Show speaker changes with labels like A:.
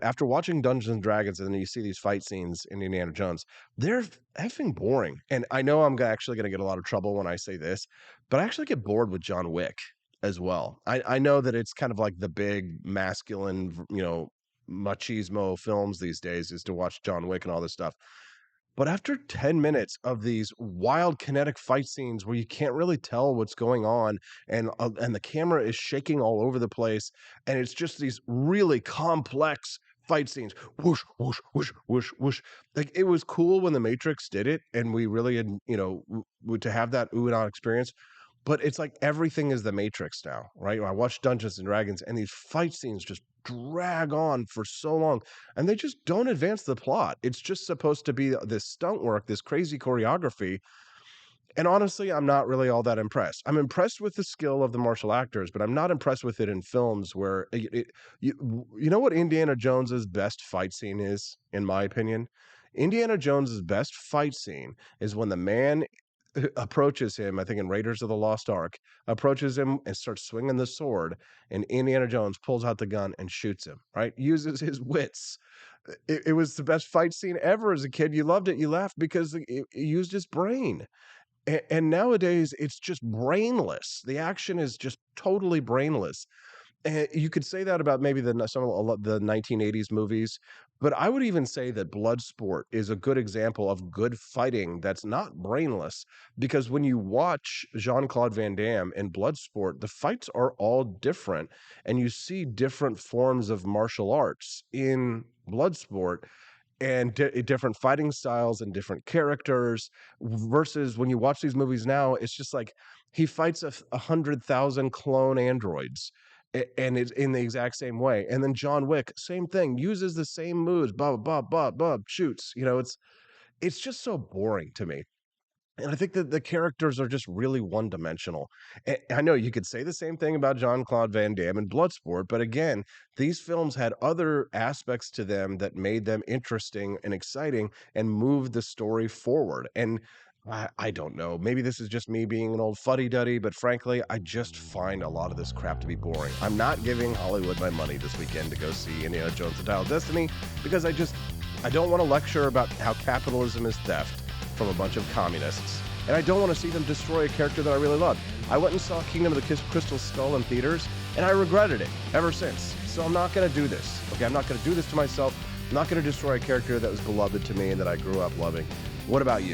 A: after watching Dungeons and Dragons, and then you see these fight scenes in Indiana Jones, they're effing boring. And I know I'm actually going to get a lot of trouble when I say this, but I actually get bored with John Wick as well. I know that it's kind of like the big masculine, machismo films these days is to watch John Wick and all this stuff. But after 10 minutes of these wild kinetic fight scenes where you can't really tell what's going on, and the camera is shaking all over the place, and it's just these really complex fight scenes. Whoosh, whoosh, whoosh, whoosh, whoosh. Like, it was cool when The Matrix did it, and we really had, to have that ooh and ah experience. But it's like everything is The Matrix now, right? I watch Dungeons and Dragons, and these fight scenes just drag on for so long, and they just don't advance the plot. It's just supposed to be this stunt work, this crazy choreography. And honestly, I'm not really all that impressed. I'm impressed with the skill of the martial actors, but I'm not impressed with it in films where you know what Indiana Jones's best fight scene is, in my opinion? Indiana Jones's best fight scene is when the man approaches him, I think in Raiders of the Lost Ark, approaches him and starts swinging the sword, and Indiana Jones pulls out the gun and shoots him, right? Uses his wits. It was the best fight scene ever as a kid. You loved it. You laughed because it used his brain. And nowadays, it's just brainless. The action is just totally brainless. And you could say that about maybe some of the 1980s movies, but I would even say that Bloodsport is a good example of good fighting that's not brainless. Because when you watch Jean-Claude Van Damme in Bloodsport, the fights are all different, and you see different forms of martial arts in Bloodsport, and different fighting styles and different characters, versus when you watch these movies now, it's just like he fights 100,000 clone androids, and it's in the exact same way. And then John Wick, same thing, uses the same moves, blah blah blah blah blah, shoots. It's just so boring to me. And I think that the characters are just really one dimensional. I know you could say the same thing about Jean-Claude Van Damme and Bloodsport, but again, these films had other aspects to them that made them interesting and exciting and moved the story forward. And I don't know, maybe this is just me being an old fuddy-duddy, but frankly, I just find a lot of this crap to be boring. I'm not giving Hollywood my money this weekend to go see Indiana Jones: The Dial of Destiny, because I don't want to lecture about how capitalism is theft from a bunch of communists, and I don't want to see them destroy a character that I really love. I went and saw Kingdom of the Crystal Skull in theaters, and I regretted it ever since. So I'm not going to do this. Okay, I'm not going to do this to myself. I'm not going to destroy a character that was beloved to me and that I grew up loving. What about you?